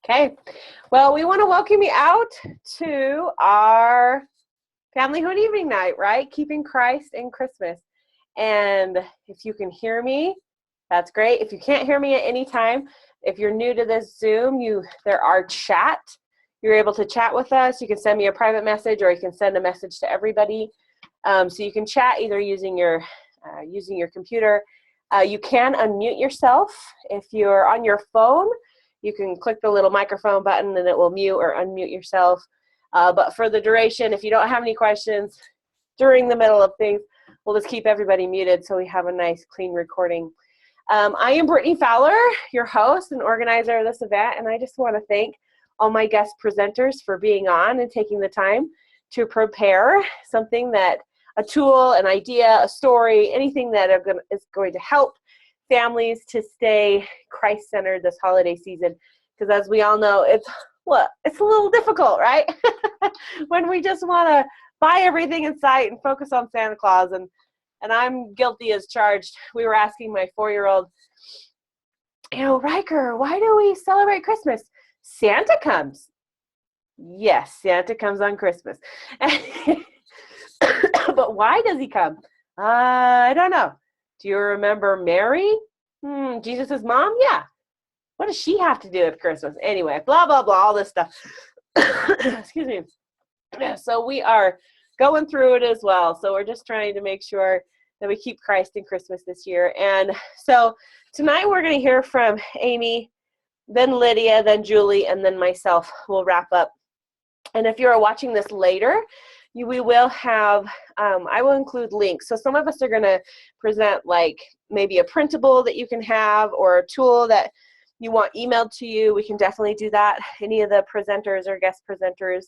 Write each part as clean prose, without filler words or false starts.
Okay, well, we want to welcome you out to our Family Hood Evening Night, right? Keeping Christ in Christmas. And if you can hear me, that's great. If you can't hear me at any time, if you're new to this Zoom, there are chat. You're able to chat with us. You can send me a private message, or you can send a message to everybody. So you can chat either using your computer. You can unmute yourself if you're on your phone. You can click the little microphone button and it will mute or unmute yourself. But for the duration, if you don't have any questions during the middle of things, we'll just keep everybody muted so we have a nice, clean recording. I am Brittany Fowler, your host and organizer of this event, and I just want to thank all my guest presenters for being on and taking the time to prepare something a tool, an idea, a story, anything that is going to help families to stay Christ-centered this holiday season. Because as we all know, it's a little difficult, right? When we just want to buy everything in sight and focus on Santa Claus. And I'm guilty as charged. We were asking my 4-year-old, Riker, why do we celebrate Christmas? Santa comes. Yes, Santa comes on Christmas. But why does he come? I don't know. Do you remember Mary? Jesus' mom? Yeah. What does she have to do with Christmas? Anyway, blah, blah, blah, all this stuff. Excuse me. Yeah, so we are going through it as well. So we're just trying to make sure that we keep Christ in Christmas this year. And so tonight we're going to hear from Amy, then Lydia, then Julie, and then myself. We'll wrap up. And if you're watching this later, we will have, I will include links. So some of us are going to present like maybe a printable that you can have, or a tool that you want emailed to you. We can definitely do that. Any of the presenters or guest presenters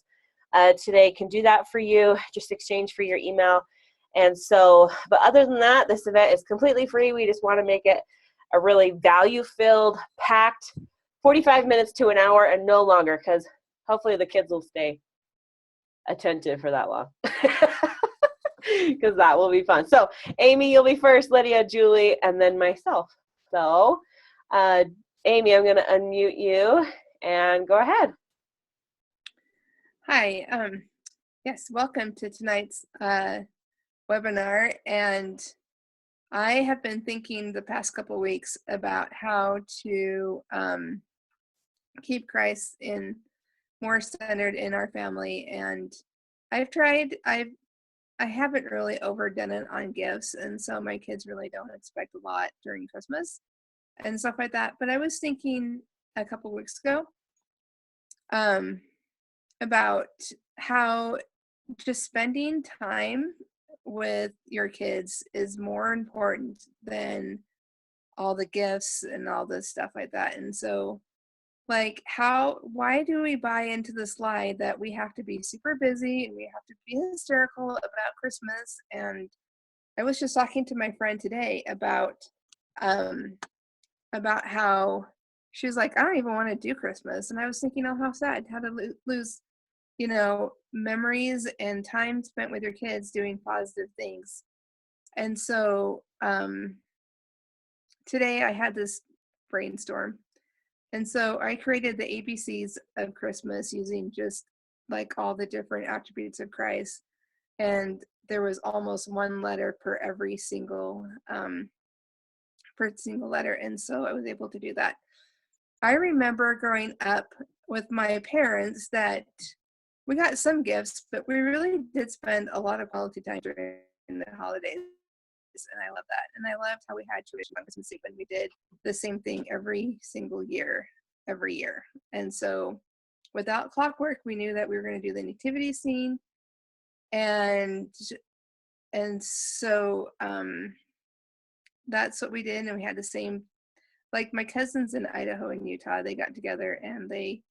today can do that for you, just exchange for your email. And so, but other than that, this event is completely free. We just want to make it a really value-filled, packed 45 minutes to an hour and no longer, because hopefully the kids will stay attentive for that long, because that will be fun. So Amy, you'll be first, Lydia, Julie, and then myself. So Amy, I'm going to unmute you and go ahead. Hi, yes, welcome to tonight's webinar. And I have been thinking the past couple of weeks about how to keep Christ more centered in our family. And I haven't really overdone it on gifts, and so my kids really don't expect a lot during Christmas and stuff like that. But I was thinking a couple of weeks ago about how just spending time with your kids is more important than all the gifts and all this stuff like that. And so, like, why do we buy into this lie that we have to be super busy and we have to be hysterical about Christmas? And I was just talking to my friend today about how she was like, I don't even want to do Christmas. And I was thinking, oh, how sad, how to lose memories and time spent with your kids doing positive things. And so today I had this brainstorm. And so I created the ABCs of Christmas using just like all the different attributes of Christ. And there was almost one letter per every single letter. And so I was able to do that. I remember growing up with my parents that we got some gifts, but we really did spend a lot of quality time during the holidays. And I love that. And I loved how we had tradition on Christmas Eve, and we did the same thing every single year, every year. And so without clockwork, we knew that we were going to do the nativity scene. And so that's what we did. And we had the same, like my cousins in Idaho and Utah, they got together and they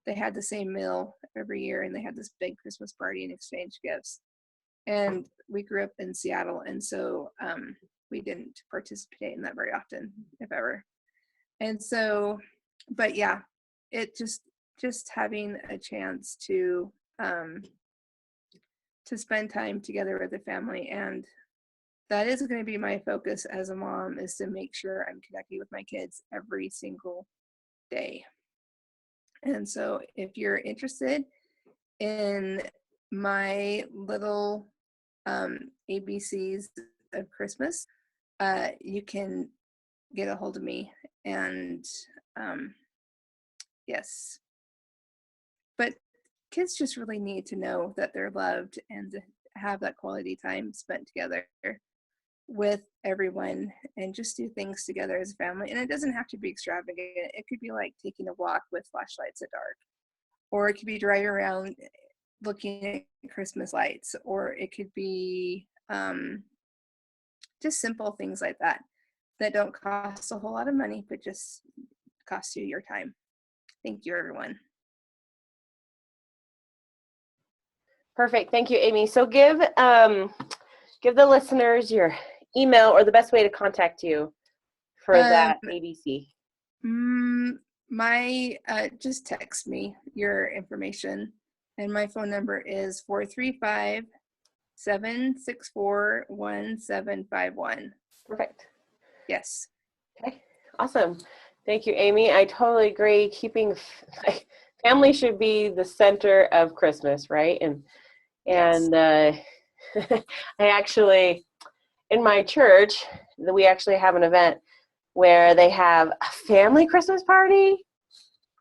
they had the same meal every year, and they had this big Christmas party and exchanged gifts. And we grew up in Seattle, and so we didn't participate in that very often, if ever. And so, but yeah, it just having a chance to spend time together with the family, and that is going to be my focus as a mom, is to make sure I'm connecting with my kids every single day. And so if you're interested in my little ABCs of Christmas, you can get a hold of me. And yes, but kids just really need to know that they're loved and to have that quality time spent together with everyone and just do things together as a family. And it doesn't have to be extravagant. It could be like taking a walk with flashlights at dark, or it could be driving around looking at Christmas lights, or it could be just simple things like that that don't cost a whole lot of money, but just cost you your time. Thank you, everyone. Perfect. Thank you, Amy. So give the listeners your email or the best way to contact you for that ABC. Just text me your information, and my phone number is 435-764-1751. Perfect. Yes. Okay. Awesome. Thank you, Amy. I totally agree. Family should be the center of Christmas, right? And I actually, in my church, we actually have an event where they have a family Christmas party,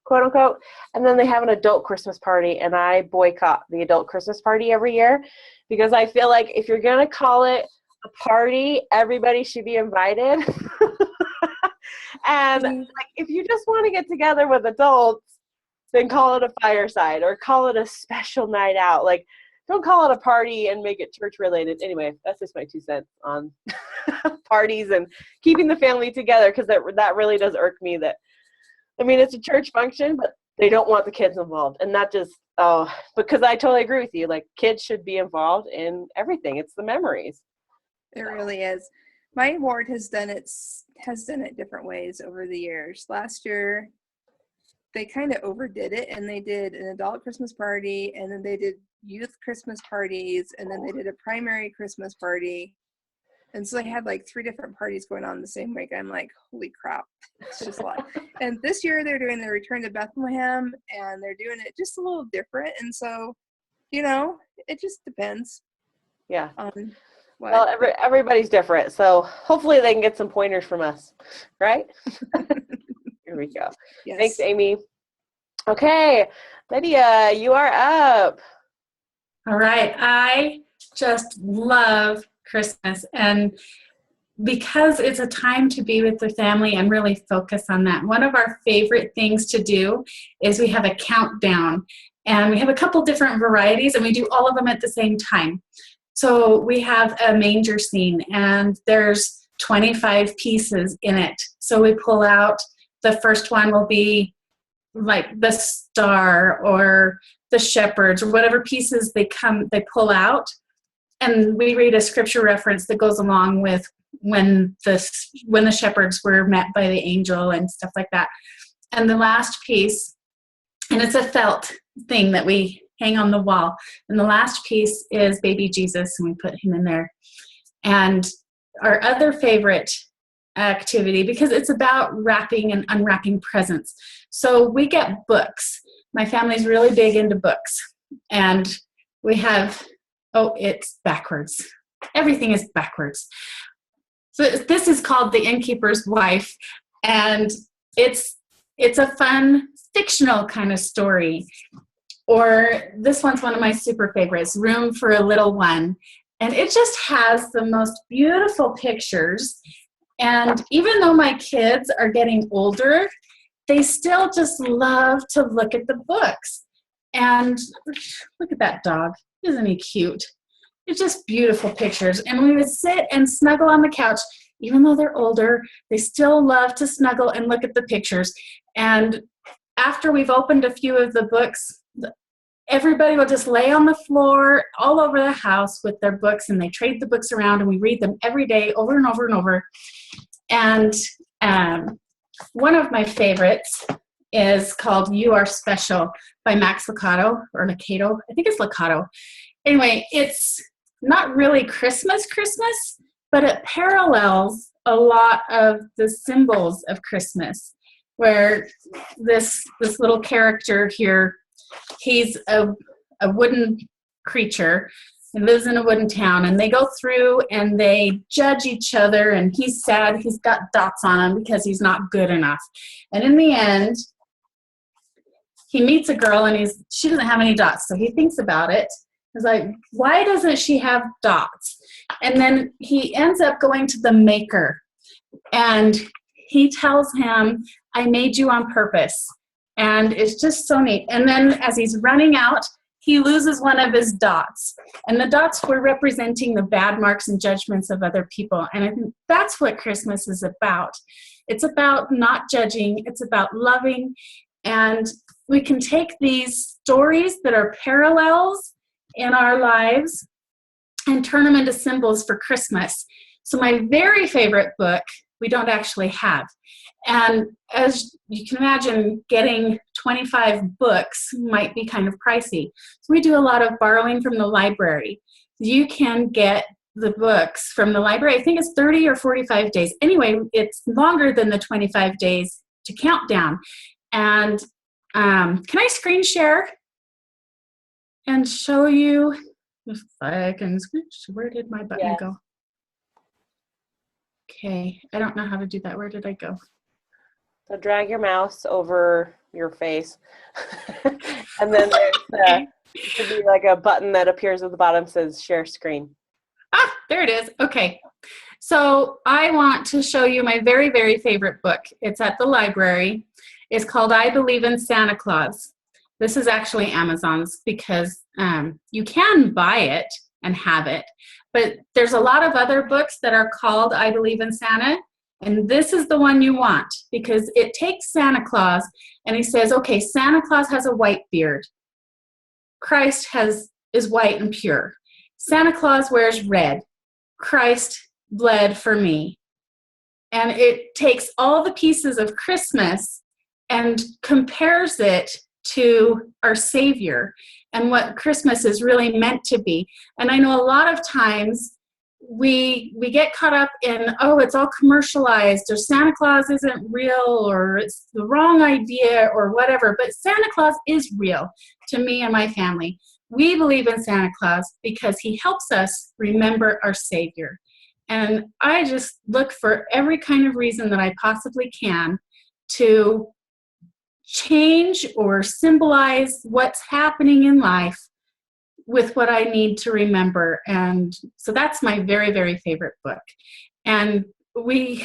quote unquote, and then they have an adult Christmas party, and I boycott the adult Christmas party every year because I feel like if you're going to call it a party, everybody should be invited. And like, if you just want to get together with adults, then call it a fireside or call it a special night out. Like, don't call it a party and make it church related. Anyway, that's just my 2 cents on parties and keeping the family together, because that really does irk me. It's a church function, but they don't want the kids involved. And that just, because I totally agree with you. Like, kids should be involved in everything. It's the memories. It really is. My ward has done it different ways over the years. Last year, they kind of overdid it, and they did an adult Christmas party, and then they did youth Christmas parties, and then they did a primary Christmas party. And so they had like 3 different parties going on the same week. I'm like, holy crap, it's just a lot. And this year they're doing the Return to Bethlehem, and they're doing it just a little different. And so, it just depends. Yeah. Well, everybody's different, so hopefully they can get some pointers from us, right? Here we go. Yes. Thanks, Amy. Okay, Lydia, you are up. All right. I just love Christmas, and because it's a time to be with the family and really focus on that. One of our favorite things to do is we have a countdown, and we have a couple different varieties, and we do all of them at the same time. So we have a manger scene, and there's 25 pieces in it. So we pull out, the first one will be like the star or the shepherds or whatever pieces they pull out. And we read a scripture reference that goes along with when the shepherds were met by the angel and stuff like that. And the last piece, and it's a felt thing that we hang on the wall. And the last piece is baby Jesus, and we put him in there. And our other favorite activity, because it's about wrapping and unwrapping presents. So we get books. My family's really big into books. And we have, it's backwards. Everything is backwards. So this is called The Innkeeper's Wife. And it's a fun, fictional kind of story. Or this one's one of my super favorites, Room for a Little One. And it just has the most beautiful pictures. And even though my kids are getting older, they still just love to look at the books. And look at that dog. Isn't he cute? It's just beautiful pictures. And we would sit and snuggle on the couch. Even though they're older, they still love to snuggle and look at the pictures. And after we've opened a few of the books, everybody will just lay on the floor all over the house with their books, and they trade the books around, and we read them every day over and over and over. And one of my favorites is called You Are Special by Max Lucado, or Lucado. I think it's Lucado. Anyway, it's not really Christmas, but it parallels a lot of the symbols of Christmas. where this little character here, he's a wooden creature and lives in a wooden town, and they go through and they judge each other, and he's sad. He's got dots on him because he's not good enough. And in the end, he meets a girl, and she doesn't have any dots. So he thinks about it. He's like, why doesn't she have dots? And then he ends up going to the maker, and he tells him, I made you on purpose. And it's just so neat. And then as he's running out, he loses one of his dots. And the dots were representing the bad marks and judgments of other people. And I think that's what Christmas is about. It's about not judging. It's about loving. And we can take these stories that are parallels in our lives and turn them into symbols for Christmas. So my very favorite book, we don't actually have. And as you can imagine, getting 25 books might be kind of pricey. So we do a lot of borrowing from the library. You can get the books from the library. I think it's 30 or 45 days. Anyway, it's longer than the 25 days to count down. And can I screen share and show you if I can screen share? Where did my button go? Okay, I don't know how to do that. Where did I go? So drag your mouse over your face. And then there should be like a button that appears at the bottom that says share screen. Ah, there it is. Okay. So I want to show you my very, very favorite book. It's at the library. It's called I Believe in Santa Claus. This is actually Amazon's because you can buy it and have it. But there's a lot of other books that are called I Believe in Santa. And this is the one you want because it takes Santa Claus and he says, okay, Santa Claus has a white beard. Christ is white and pure. Santa Claus wears red. Christ bled for me. And it takes all the pieces of Christmas and compares it to our Savior and what Christmas is really meant to be. And I know a lot of times we get caught up in, oh, it's all commercialized, or Santa Claus isn't real, or it's the wrong idea, or whatever. But Santa Claus is real to me and my family. We believe in Santa Claus because he helps us remember our Savior. And I just look for every kind of reason that I possibly can to change or symbolize what's happening in life with what I need to remember. And so that's my very, very favorite book. And I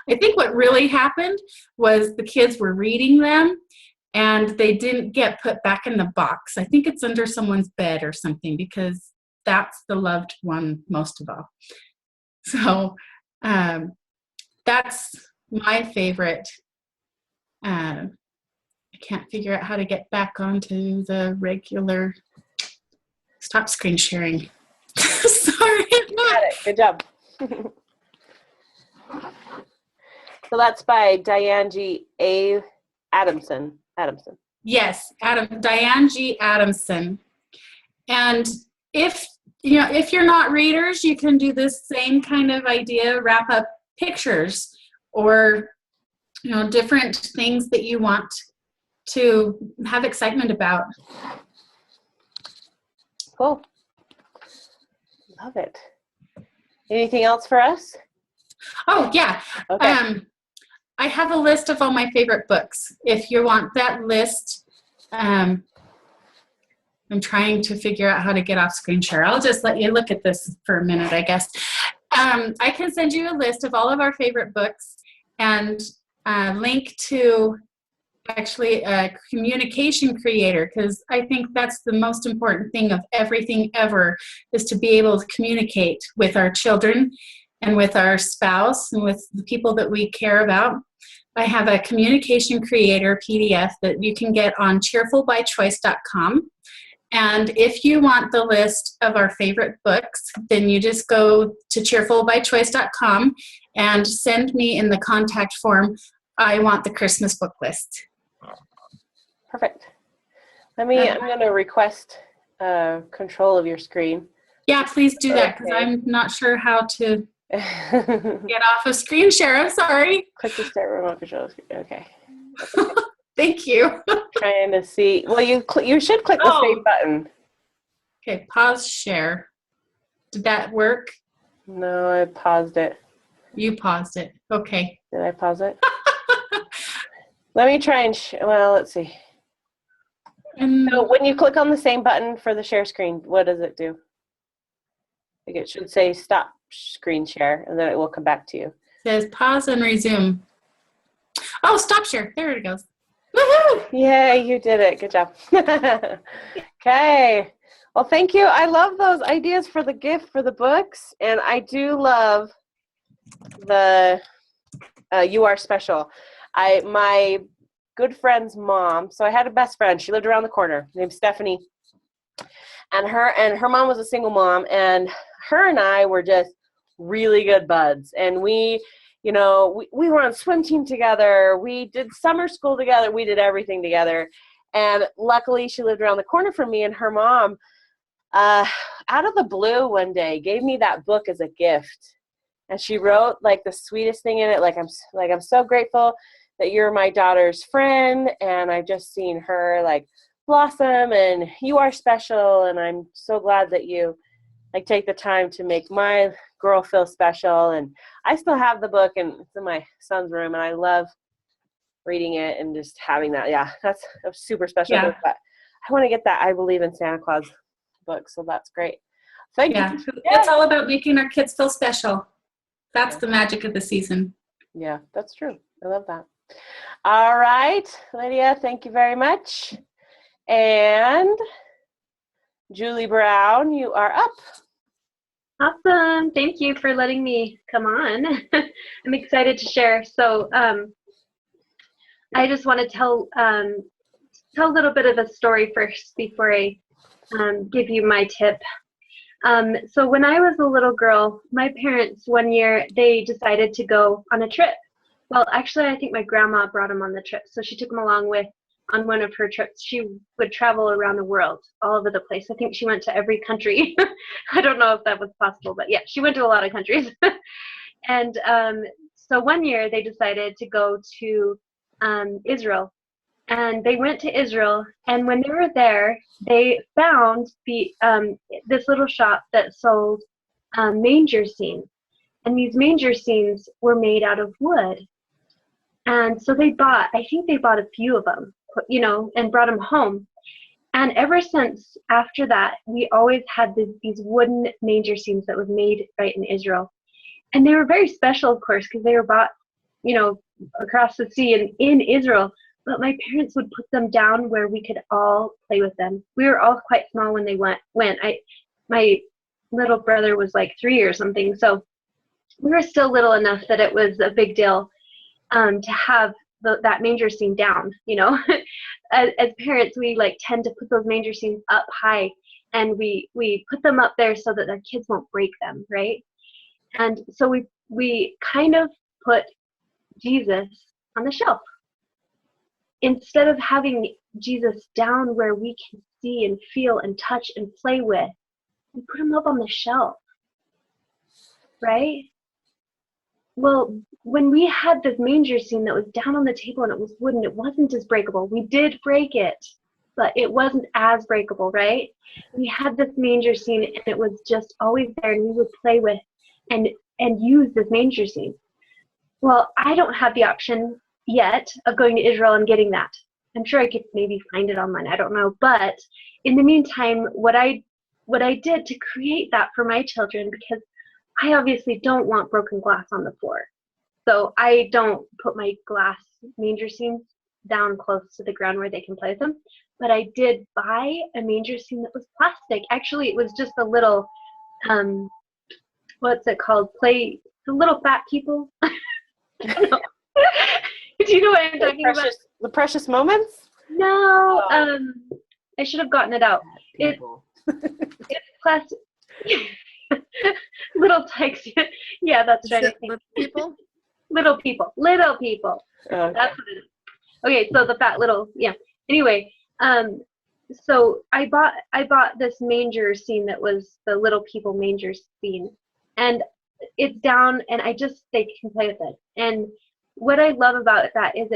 think what really happened was the kids were reading them and they didn't get put back in the box. I think it's under someone's bed or something because that's the loved one most of all. So that's my favorite. I can't figure out how to get back onto the regular. Stop screen sharing. Sorry. Got it. Good job. So that's by Diane G. Adamson. Yes, Diane G. Adamson. And if you're not readers, you can do this same kind of idea, wrap up pictures or different things that you want to have excitement about. Cool. Love it. Anything else for us? Oh, yeah. Okay. I have a list of all my favorite books. If you want that list, I'm trying to figure out how to get off screen share. I'll just let you look at this for a minute, I guess. I can send you a list of all of our favorite books and link to actually a communication creator, because I think that's the most important thing of everything ever, is to be able to communicate with our children and with our spouse and with the people that we care about. I have a communication creator PDF that you can get on cheerfulbychoice.com. And if you want the list of our favorite books, then you just go to cheerfulbychoice.com and send me in the contact form, I want the Christmas book list. Perfect. I'm going to request control of your screen. Yeah, please do that, because I'm not sure how to get off of screen share. I'm sorry. Click to start remote control. Okay. Thank you. Trying to see. Well, you should click the same button. Okay, pause share. Did that work? No, I paused it. You paused it. Okay. Did I pause it? Let me try and well, let's see. So when you click on the same button for the share screen, what does it do? Like it should say stop screen share, and then it will come back to you. It says pause and resume. Oh, stop share. There it goes. Woohoo! Yay, you did it. Good job. Okay. Well, thank you. I love those ideas for the gift for the books, and I do love the You Are Special. My good friend's mom, so I had a best friend. She lived around the corner, named Stephanie. And her mom was a single mom, and her and I were just really good buds. And we were on swim team together. We did summer school together. We did everything together. And luckily, she lived around the corner from me, and her mom, out of the blue one day, gave me that book as a gift. And she wrote like the sweetest thing in it. I'm so grateful that you're my daughter's friend, and I've just seen her like blossom, and you are special, and I'm so glad that you like take the time to make my girl feel special. And I still have the book, and it's in my son's room, and I love reading it and just having that. Yeah, that's a super special book. But I want to get that I Believe in Santa Claus book, so that's great. Thank you. It's all about making our kids feel special. That's the magic of the season. Yeah, that's true. I love that. All right, Lydia, thank you very much. And Julie Brown, you are up. Awesome. Thank you for letting me come on. I'm excited to share. So I just want to tell a little bit of a story first before I give you my tip. So when I was a little girl, my parents one year, they decided to go on a trip. Well, actually, I think my grandma brought them on the trip. So she took them along on one of her trips. She would travel around the world, all over the place. I think she went to every country. I don't know if that was possible, but yeah, she went to a lot of countries. And so one year they decided to go to Israel. And they went to Israel, and when they were there, they found this little shop that sold manger scenes. And these manger scenes were made out of wood. And so I think they bought a few of them, and brought them home. And ever since after that, we always had these wooden manger scenes that was made right in Israel. And they were very special, of course, because they were bought, across the sea and in Israel. But my parents would put them down where we could all play with them. We were all quite small when they went. My little brother was like 3 or something, so we were still little enough that it was a big deal to have that manger scene down. As parents, we tend to put those manger scenes up high, and we put them up there so that their kids won't break them, right? And so we kind of put Jesus on the shelf. Instead of having Jesus down where we can see and feel and touch and play with, we put him up on the shelf, right? Well, when we had this manger scene that was down on the table and it was wooden, it wasn't as breakable. We did break it, but it wasn't as breakable, right? We had this manger scene and it was just always there, and we would play with and use this manger scene. Well, I don't have the option yet of going to Israel and getting that. I'm sure I could maybe find it online. I don't know. But in the meantime, what I did to create that for my children, because I obviously don't want broken glass on the floor. So I don't put my glass manger scenes down close to the ground where they can play with them. But I did buy a manger scene that was plastic. Actually, it was just a little, what's it called? The little fat people. I don't know. Do you know what I'm talking about? The Precious Moments? No, I should have gotten it out. It's plastic. Little tykes. Yeah, that's right. I think. Little people? Little people. Okay. That's what it is. Okay, so the fat little, yeah. Anyway, so I bought this manger scene that was the little people manger scene, and it's down, and they can play with it. And what I love about that is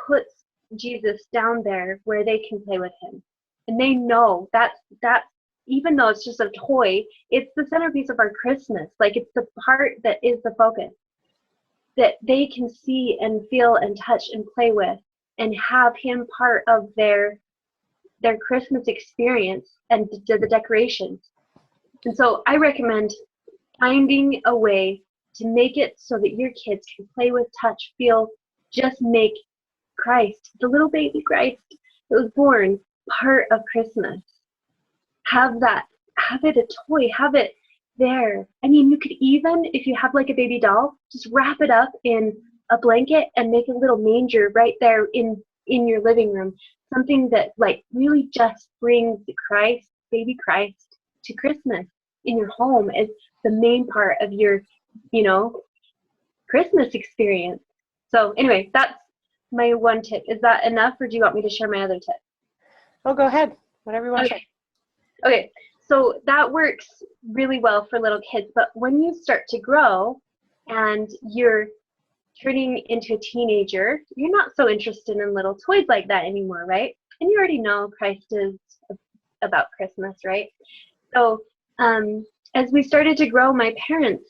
puts Jesus down there where they can play with him. And they know that even though it's just a toy, it's the centerpiece of our Christmas. Like, it's the part that is the focus, that they can see and feel and touch and play with and have him part of their Christmas experience and the decorations. And so I recommend finding a way to make it so that your kids can play with, touch, feel, just make Christ, the little baby Christ that was born, part of Christmas. Have it a toy, have it there. I mean, you could even, if you have like a baby doll, just wrap it up in a blanket and make a little manger right there in your living room. Something that like really just brings Christ, baby Christ, to Christmas in your home as the main part of your, Christmas experience. So anyway, that's my one tip. Is that enough, or do you want me to share my other tip? Oh, go ahead. Whatever you want to share. Okay, so that works really well for little kids, but when you start to grow and you're turning into a teenager, you're not so interested in little toys like that anymore, right? And you already know Christ is about Christmas, right? So as we started to grow, my parents,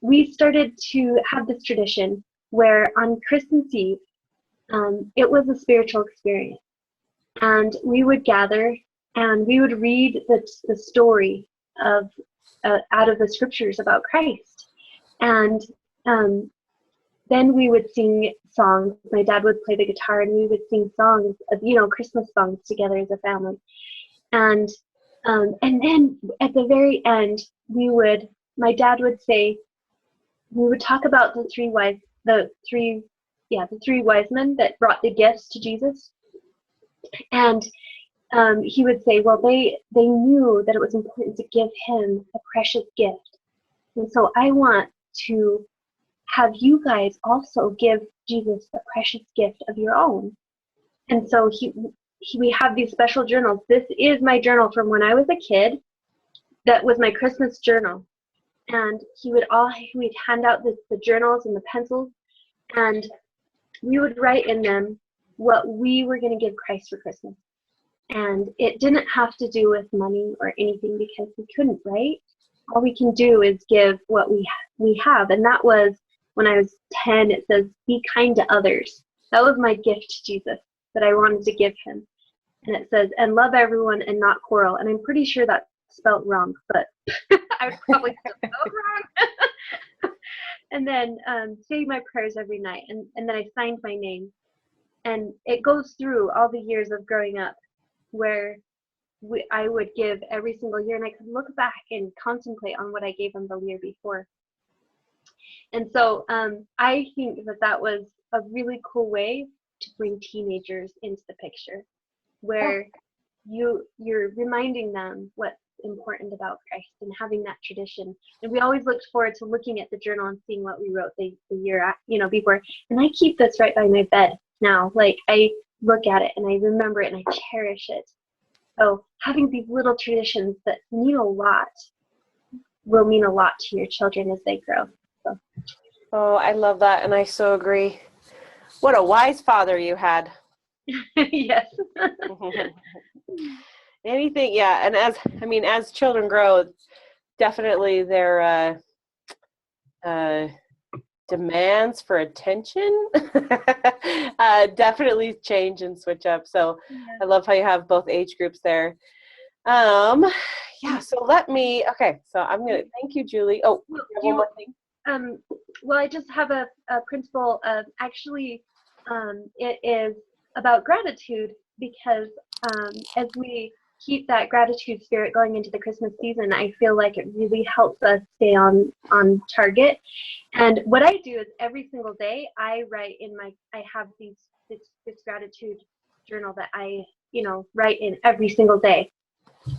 we started to have this tradition where on Christmas Eve, it was a spiritual experience. And we would gather and we would read the story of out of the scriptures about Christ. And then we would sing songs. My dad would play the guitar and we would sing songs, Christmas songs together as a family. And then at the very end, my dad would say, we would talk about the three wise men that brought the gifts to Jesus. And he would say, well, they knew that it was important to give him a precious gift. And so I want to have you guys also give Jesus a precious gift of your own. And so we have these special journals. This is my journal from when I was a kid. That was my Christmas journal. And we'd hand out the journals and the pencils, and we would write in them what we were going to give Christ for Christmas. And it didn't have to do with money or anything because we couldn't, right? All we can do is give what we have. And that was when I was 10, it says, be kind to others. That was my gift to Jesus that I wanted to give him. And it says, and love everyone and not quarrel. And I'm pretty sure that's spelt wrong, but I would probably spell it wrong. And then say my prayers every night. And then I signed my name. And it goes through all the years of growing up where I would give every single year, and I could look back and contemplate on what I gave them the year before. And so I think that was a really cool way to bring teenagers into the picture, where you're reminding them what's important about Christ and having that tradition. And we always looked forward to looking at the journal and seeing what we wrote the year before. And I keep this right by my bed now. Like, I look at it and I remember it and I cherish it. So having these little traditions that mean a lot will mean a lot to your children as they grow. So. Oh, I love that, and I so agree. What a wise father you had. Yes. Anything, yeah. And as children grow, definitely their demands for attention definitely change and switch up. So yeah. I love how you have both age groups there. So so I'm gonna thank you, Julie. Oh, one more thing. Well, I just have a principle of actually it is about gratitude, because as we keep that gratitude spirit going into the Christmas season, I feel like it really helps us stay on target. And what I do is every single day I write I have this gratitude journal that I write in every single day.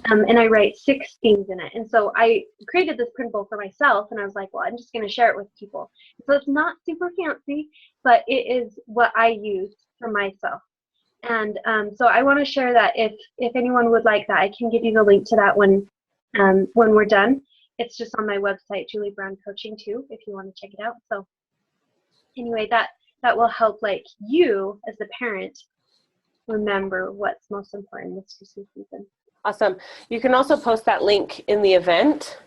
And I write 6 things in it. And so I created this printable for myself, and I was like, well, I'm just going to share it with people. So it's not super fancy, but it is what I use for myself. And so I want to share that if anyone would like that, I can give you the link to that when we're done. It's just on my website, Julie Brown Coaching too, if you want to check it out. So anyway, that will help like you as the parent remember what's most important this Christmas season. Awesome. You can also post that link in the event,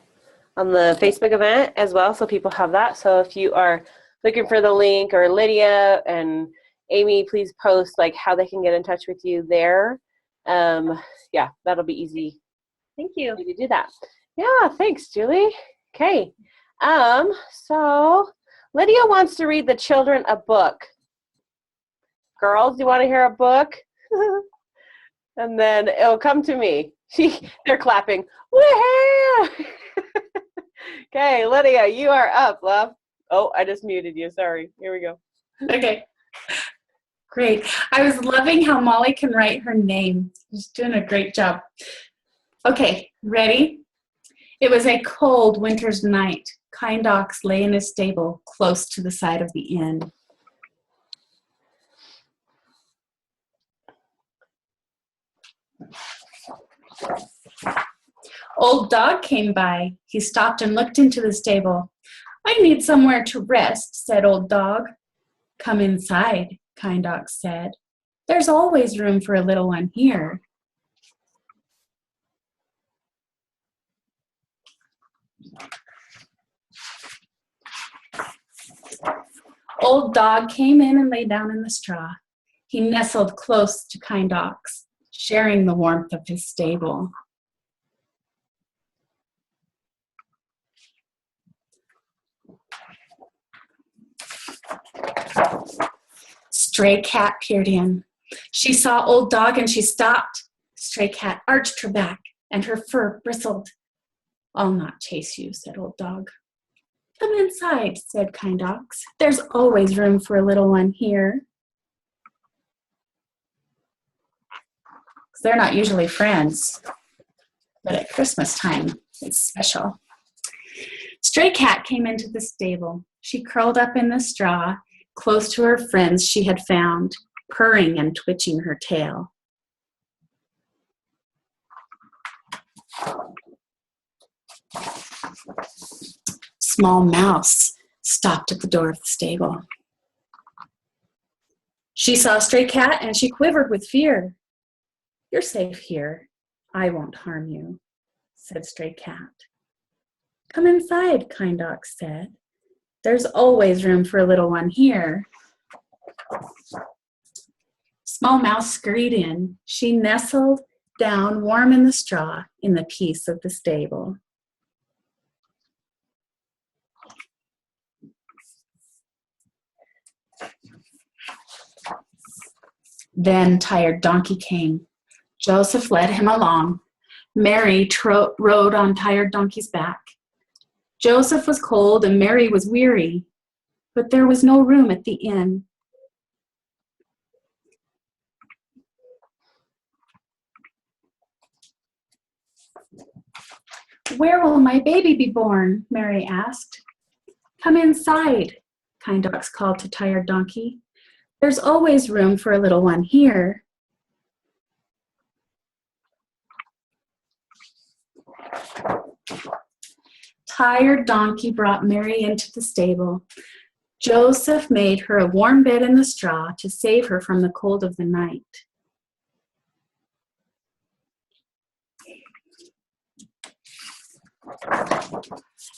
on the Facebook event as well, so people have that. So if you are looking for the link, or Lydia and Amy, please post like how they can get in touch with you there. Yeah, that'll be easy. Thank you. To do that. Yeah, thanks, Julie. Okay. So Lydia wants to read the children a book. Girls, do you want to hear a book? And then it'll come to me. They're clapping. Woohoo! Okay, Lydia, you are up, love. Oh, I just muted you. Sorry. Here we go. Okay. Great. I was loving how Molly can write her name. She's doing a great job. Okay, ready? It was a cold winter's night. Kind Ox lay in his stable close to the side of the inn. Old Dog came by. He stopped and looked into the stable. I need somewhere to rest, said Old Dog. Come inside, Kind Ox said. There's always room for a little one here. Old Dog came in and lay down in the straw. He nestled close to Kind Ox, sharing the warmth of his stable. Stray Cat peered in. She saw Old Dog and she stopped. Stray Cat arched her back and her fur bristled. I'll not chase you, said Old Dog. Come inside, said Kind Ox. There's always room for a little one here. They're not usually friends, but at Christmas time, it's special. Stray Cat came into the stable. She curled up in the straw, close to her friends she had found, purring and twitching her tail. Small Mouse stopped at the door of the stable. She saw Stray Cat and she quivered with fear. You're safe here. I won't harm you, said Stray Cat. Come inside, Kind Ox said. There's always room for a little one here. Small Mouse scurried in. She nestled down warm in the straw in the peace of the stable. Then Tired Donkey came. Joseph led him along. Mary rode on Tired Donkey's back. Joseph was cold and Mary was weary, but there was no room at the inn. Where will my baby be born? Mary asked. Come inside, Kind Ox called to Tired Donkey. There's always room for a little one here. Tired Donkey brought Mary into the stable. Joseph made her a warm bed in the straw to save her from the cold of the night.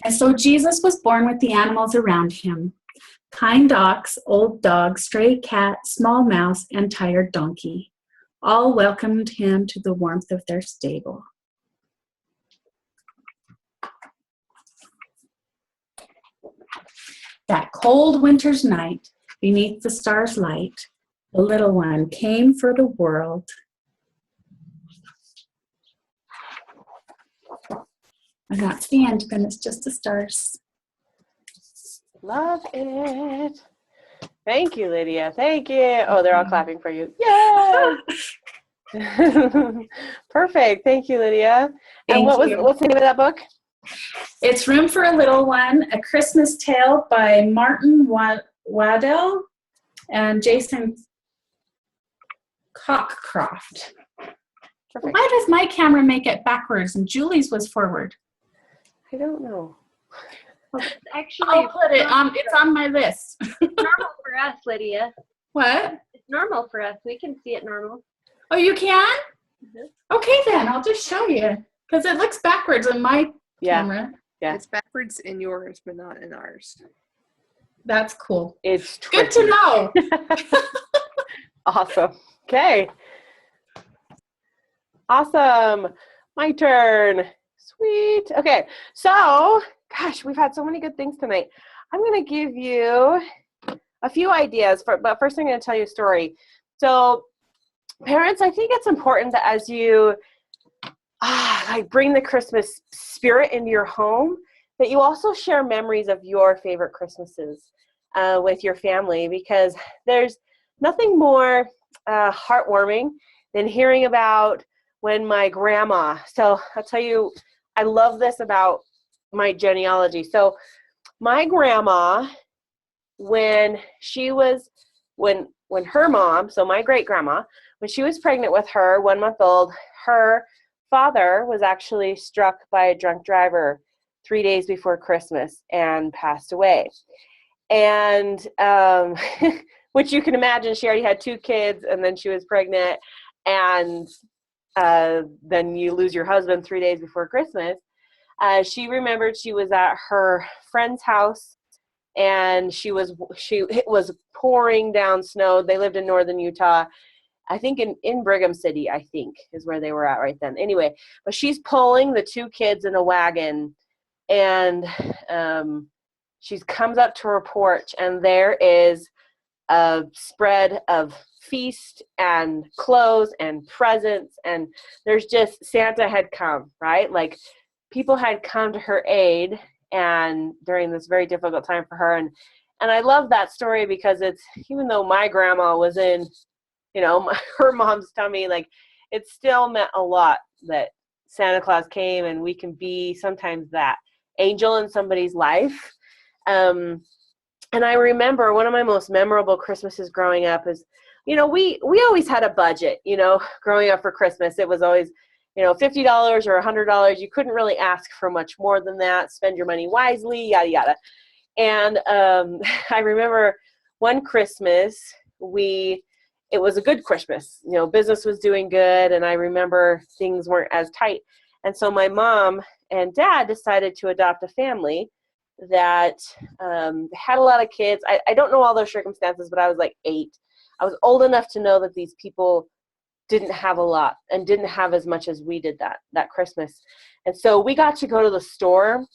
And so Jesus was born with the animals around him. Kind Ox, Old Dog, Stray Cat, Small Mouse, and Tired Donkey all welcomed him to the warmth of their stable. That cold winter's night, beneath the star's light, the little one came for the world. And that's the end, then it's just the stars. Love it. Thank you, Lydia. Thank you. Oh, they're all clapping for you. Yay! Perfect. Thank you, Lydia. And what's the name of that book? It's Room for a Little One, A Christmas Tale by Martin Waddell and Jason Cockcroft. Perfect. Why does my camera make it backwards and Julie's was forward? I don't know. Well, actually, I'll put it on. It's on my list. normal for for us, Lydia. What? It's normal for us. We can see it normal. Oh, you can? Mhm. Okay, then I'll just show you because it looks backwards on my camera. Yeah. It's backwards in yours, but not in ours. That's cool. It's Good to know. Awesome. Okay. Awesome. My turn. Sweet. Okay. So, gosh, we've had so many good things tonight. I'm going to give you a few ideas, but first I'm going to tell you a story. So, parents, I think it's important that as you bring the Christmas spirit into your home, that you also share memories of your favorite Christmases with your family, because there's nothing more heartwarming than hearing about when my grandma, so I'll tell you, I love this about my genealogy. So my grandma, when her mom, so my great grandma, when she was pregnant with her, 1 month old, her father was actually struck by a drunk driver 3 days before Christmas and passed away. And which you can imagine, she already had 2 kids, and then she was pregnant, and then you lose your husband 3 days before Christmas. She remembered she was at her friend's house, and it was pouring down snow. They lived in northern Utah. I think in Brigham City, I think, is where they were at right then. Anyway, but she's pulling the 2 kids in a wagon, and she comes up to her porch, and there is a spread of feast and clothes and presents, and there's just, Santa had come, right? Like, people had come to her aid, and during this very difficult time for her. And I love that story because it's, even though my grandma was in, her mom's tummy, like, it still meant a lot that Santa Claus came, and we can be sometimes that angel in somebody's life. And I remember one of my most memorable Christmases growing up is, we always had a budget, growing up for Christmas. It was always, $50 or $100. You couldn't really ask for much more than that. Spend your money wisely, yada, yada. And I remember one Christmas, it was a good Christmas. Business was doing good, and I remember things weren't as tight. And so my mom and dad decided to adopt a family that had a lot of kids. I don't know all those circumstances, but I was like 8. I was old enough to know that these people didn't have a lot and didn't have as much as we did that Christmas. And so we got to go to the store,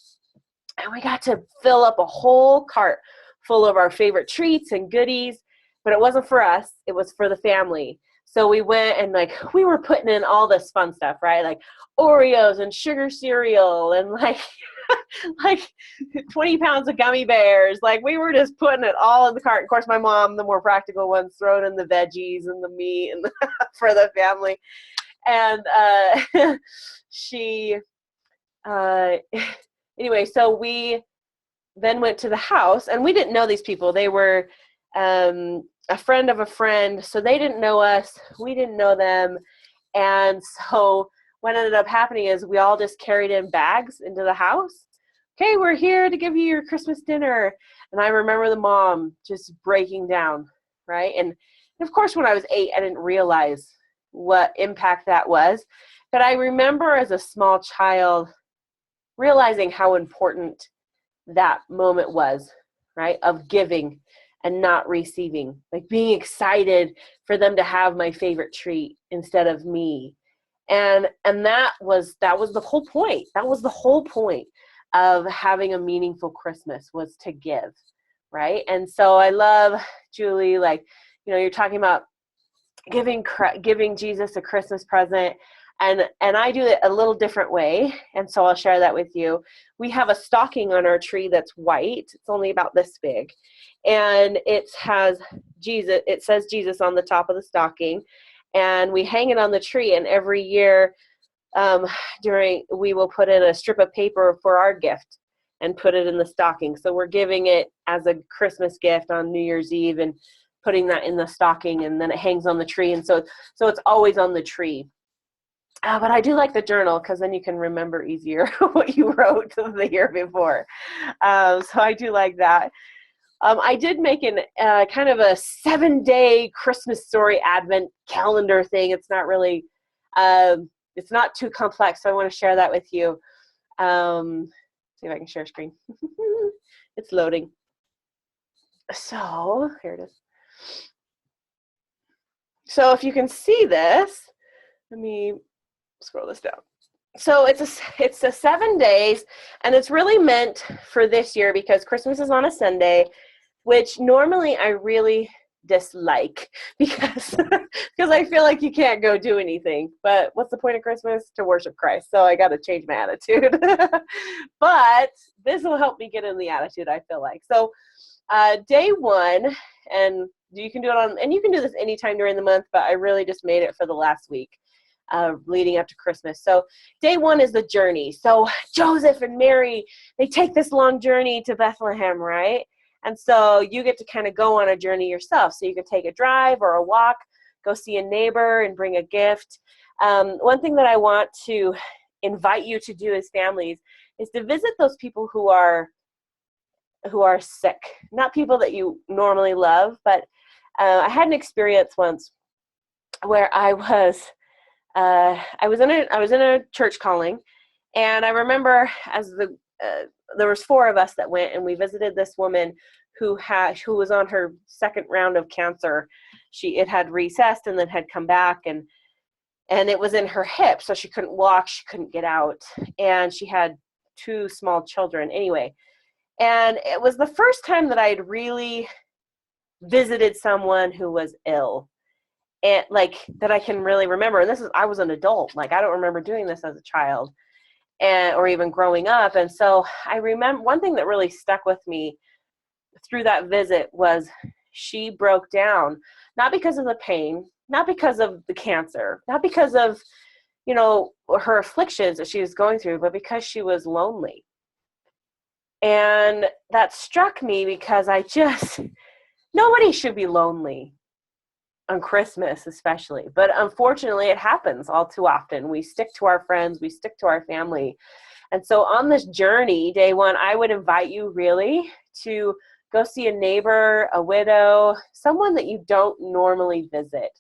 and we got to fill up a whole cart full of our favorite treats and goodies, but it wasn't for us. It was for the family. So we went, and we were putting in all this fun stuff, right? Like Oreos and sugar cereal and like 20 pounds of gummy bears. Like, we were just putting it all in the cart. Of course, my mom, the more practical ones, throwing in the veggies and the meat and for the family. And anyway, so we then went to the house, and we didn't know these people. They were a friend of a friend, so they didn't know us. We didn't know them. And so what ended up happening is we all just carried in bags into the house. Okay, we're here to give you your Christmas dinner. And I remember the mom just breaking down, right? And of course, when I was 8, I didn't realize what impact that was. But I remember as a small child realizing how important that moment was, right? Of giving and not receiving, like being excited for them to have my favorite treat instead of me. And that was the whole point. That was the whole point of having a meaningful Christmas, was to give, right? And so I love, Julie, you're talking about giving Jesus a Christmas present. And I do it a little different way, and so I'll share that with you. We have a stocking on our tree that's white. It's only about this big, and it has Jesus. It says Jesus on the top of the stocking, and we hang it on the tree. And every year, we will put in a strip of paper for our gift and put it in the stocking. So we're giving it as a Christmas gift on New Year's Eve and putting that in the stocking, and then it hangs on the tree, and so it's always on the tree. But I do like the journal, because then you can remember easier what you wrote the year before. So I do like that. I did make an kind of a 7-day Christmas story Advent calendar thing. It's not really, it's not too complex, so I want to share that with you. See if I can share screen. It's loading. So here it is. So if you can see this, let me scroll this down. So it's a 7 days, and it's really meant for this year because Christmas is on a Sunday, which normally I really dislike because I feel like you can't go do anything. But what's the point of Christmas? To worship Christ. So I got to change my attitude. But this will help me get in the attitude, I feel like. So day 1, and you can do it on, and you can do this anytime during the month, but I really just made it for the last week. Leading up to Christmas. So day 1 is the journey. So Joseph and Mary, they take this long journey to Bethlehem, right? And so you get to kind of go on a journey yourself. So you can take a drive or a walk, go see a neighbor and bring a gift. One thing that I want to invite you to do as families is to visit those people who are sick. Not people that you normally love, but I had an experience once where I was in a church calling, and I remember as there was 4 of us that went, and we visited this woman who was on her 2nd round of cancer. It had recessed and then had come back, and it was in her hip, so she couldn't walk, she couldn't get out, and she had 2 small children anyway. And it was the first time that I had really visited someone who was ill. And like that I can really remember, and I was an adult. Like I don't remember doing this as a child, or even growing up. And so I remember one thing that really stuck with me through that visit was she broke down, not because of the pain, not because of the cancer, not because of her afflictions that she was going through, but because she was lonely. And that struck me because nobody should be lonely. On Christmas especially, but unfortunately it happens all too often. We stick to our friends, we stick to our family. And so on this journey, day 1, I would invite you really to go see a neighbor, a widow, someone that you don't normally visit,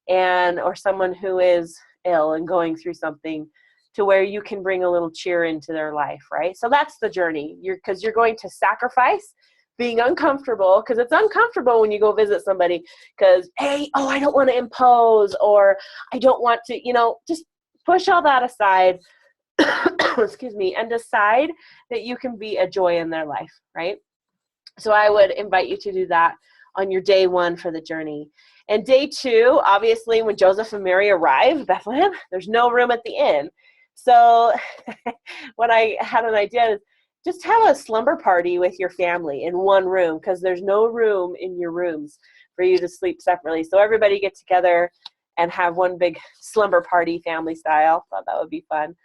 or someone who is ill and going through something, to where you can bring a little cheer into their life, right? So that's the journey. Because you're going to sacrifice being uncomfortable, because it's uncomfortable when you go visit somebody because, I don't want to impose, or I don't want to, just push all that aside, excuse me, and decide that you can be a joy in their life, right? So I would invite you to do that on your day 1 for the journey. And day 2, obviously, when Joseph and Mary arrive, Bethlehem, there's no room at the inn. So what I had an idea is, just have a slumber party with your family in one room, because there's no room in your rooms for you to sleep separately. So everybody get together and have one big slumber party, family style. Thought that would be fun.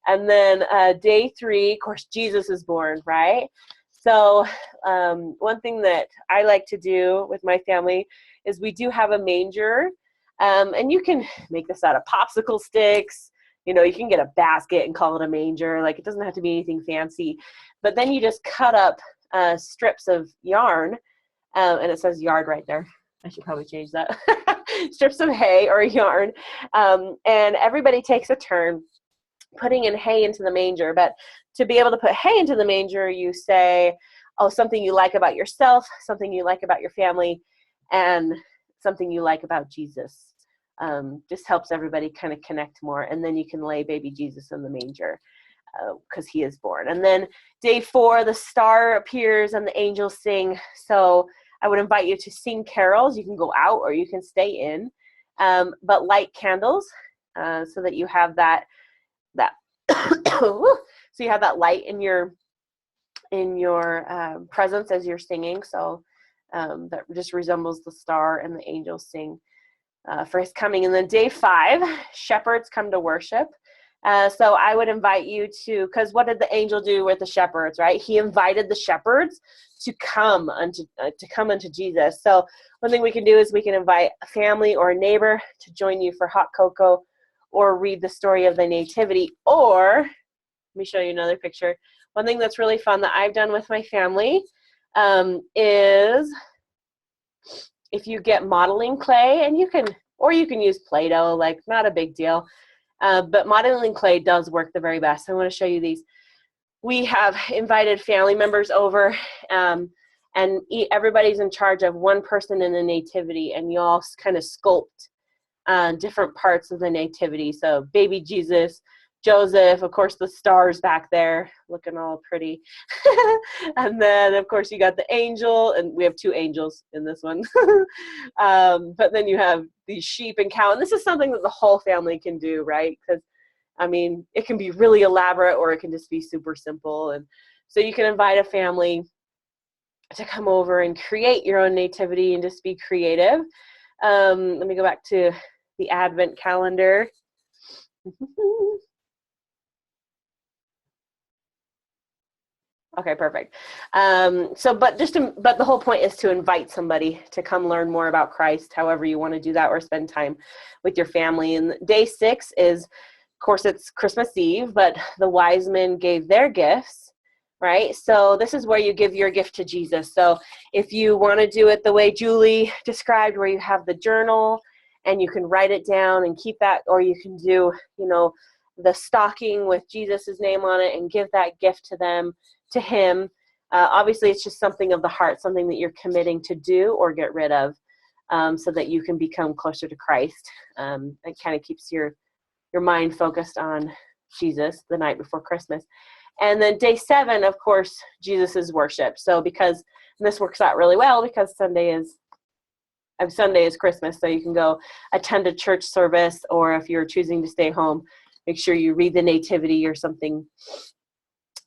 And then day 3, of course, Jesus is born, right? So one thing that I like to do with my family is we do have a manger, and you can make this out of popsicle sticks. You can get a basket and call it a manger. Like, it doesn't have to be anything fancy. But then you just cut up strips of yarn, and it says yard right there. I should probably change that. Strips of hay or yarn. And everybody takes a turn putting in hay into the manger. But to be able to put hay into the manger, you say, something you like about yourself, something you like about your family, and something you like about Jesus. Just helps everybody kind of connect more. And then you can lay baby Jesus in the manger because he is born. And then day 4, the star appears and the angels sing. So I would invite you to sing carols. You can go out or you can stay in, but light candles so that you have that so you have that light in your presence as you're singing. So that just resembles the star and the angels sing for his coming. And then day 5, shepherds come to worship. So I would invite you to, because what did the angel do with the shepherds, right? He invited the shepherds to come unto Jesus. So one thing we can do is we can invite a family or a neighbor to join you for hot cocoa, or read the story of the nativity. Or let me show you another picture. One thing that's really fun that I've done with my family, is if you get modeling clay, and you can use Play-Doh, like not a big deal. But modeling clay does work the very best. I want to show you these. We have invited family members over, and everybody's in charge of one person in the nativity, and you all kind of sculpt different parts of the nativity. So baby Jesus, Joseph, of course the stars back there looking all pretty. And then of course you got the angel, and we have 2 angels in this one. But then you have these sheep and cow, and this is something that the whole family can do, right? Because I mean, it can be really elaborate, or it can just be super simple. And so you can invite a family to come over and create your own nativity and just be creative. Let me go back to the Advent calendar. Okay, perfect. But the whole point is to invite somebody to come learn more about Christ, however you want to do that, or spend time with your family. And day 6 is, of course, it's Christmas Eve, but the wise men gave their gifts, right? So this is where you give your gift to Jesus. So if you want to do it the way Julie described, where you have the journal and you can write it down and keep that, or you can do, the stocking with Jesus's name on it and give that gift to him. Obviously, it's just something of the heart, something that you're committing to do or get rid of, so that you can become closer to Christ. It kind of keeps your mind focused on Jesus the night before Christmas. And then day 7, of course, Jesus's worship. So and this works out really well because Sunday is Christmas, so you can go attend a church service, or if you're choosing to stay home, make sure you read the nativity or something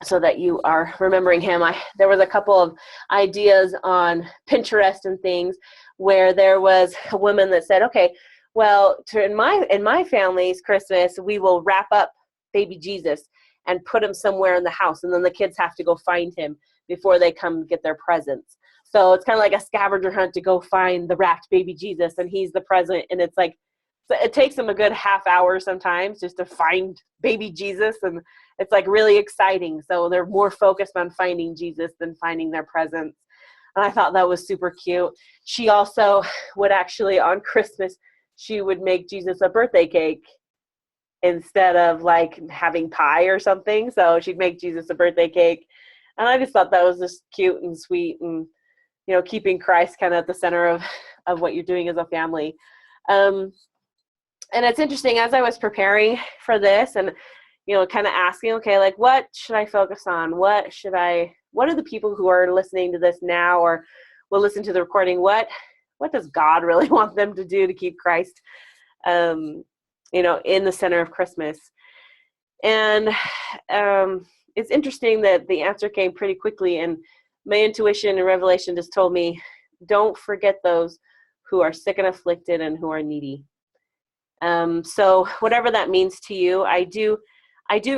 so that you are remembering him. There was a couple of ideas on Pinterest and things where there was a woman that said, okay, well, in my family's Christmas, we will wrap up baby Jesus and put him somewhere in the house, and then the kids have to go find him before they come get their presents. So it's kind of like a scavenger hunt to go find the wrapped baby Jesus, and he's the present. And it's like, so it takes them a good half hour sometimes just to find baby Jesus, and it's like really exciting. So they're more focused on finding Jesus than finding their presents. And I thought that was super cute. She also would actually, on Christmas, she would make Jesus a birthday cake instead of like having pie or something. So she'd make Jesus a birthday cake. And I just thought that was just cute and sweet, and, keeping Christ kind of at the center of what you're doing as a family. And it's interesting, as I was preparing for this and, kind of asking, okay, like, what should I focus on? What are the people who are listening to this now or will listen to the recording, what does God really want them to do to keep Christ, in the center of Christmas? And it's interesting that the answer came pretty quickly, and my intuition and revelation just told me, don't forget those who are sick and afflicted and who are needy. So whatever that means to you, I do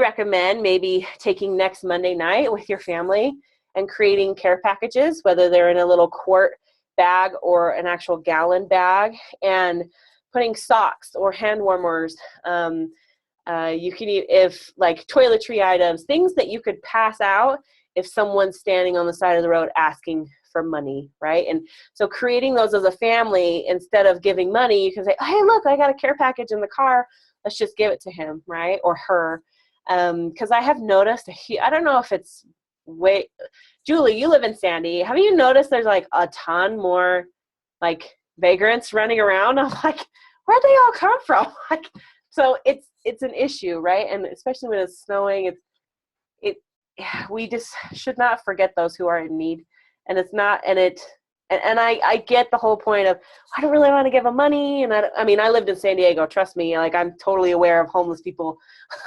recommend maybe taking next Monday night with your family and creating care packages, whether they're in a little quart bag or an actual gallon bag, and putting socks or hand warmers. You can if like toiletry items, things that you could pass out if someone's standing on the side of the road asking for money, right? And so creating those as a family, instead of giving money, you can say, hey, look, I got a care package in the car. Let's just give it to him, right? Or her. Because I have noticed, I don't know if it's Julie, you live in Sandy. Have you noticed there's like a ton more like vagrants running around? I'm like, where'd they all come from? Like, so it's an issue, right? And especially when it's snowing, we just should not forget those who are in need. And it's not, and I get the whole point of, I don't really want to give them money. And I lived in San Diego, trust me, like I'm totally aware of homeless people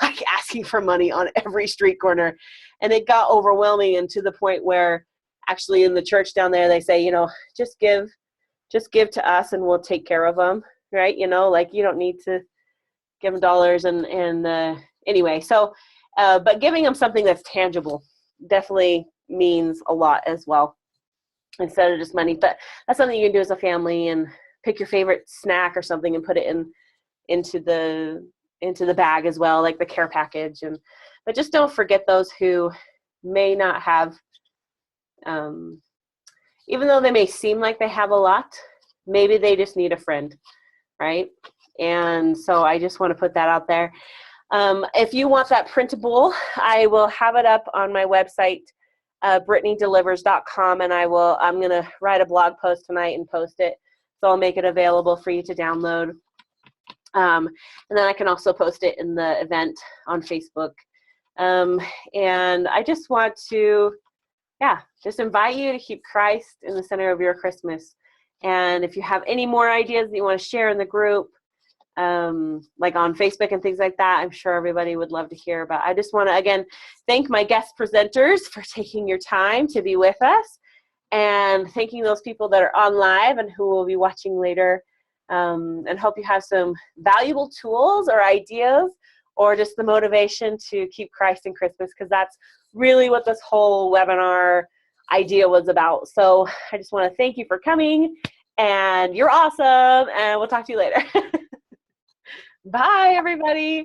like asking for money on every street corner. And it got overwhelming, and to the point where actually in the church down there, they say, just give to us and we'll take care of them. Right. Like you don't need to give them dollars anyway. So, but giving them something that's tangible definitely means a lot as well, instead of just money. But that's something you can do as a family, and pick your favorite snack or something and put it into the bag as well, like the care package. But just don't forget those who may not have even though they may seem like they have a lot, maybe they just need a friend, right? And so I just want to put that out there. If you want that printable, I will have it up on my website, BrittanyDelivers.com, and I'm going to write a blog post tonight and post it. So I'll make it available for you to download. And then I can also post it in the event on Facebook. And I just want to, just invite you to keep Christ in the center of your Christmas. And if you have any more ideas that you want to share in the group, like on Facebook and things like that, I'm sure everybody would love to hear about. I just want to, again, thank my guest presenters for taking your time to be with us, and thanking those people that are on live and who will be watching later, and hope you have some valuable tools or ideas or just the motivation to keep Christ in Christmas, because that's really what this whole webinar idea was about. So I just want to thank you for coming, and you're awesome, and we'll talk to you later. Bye, everybody.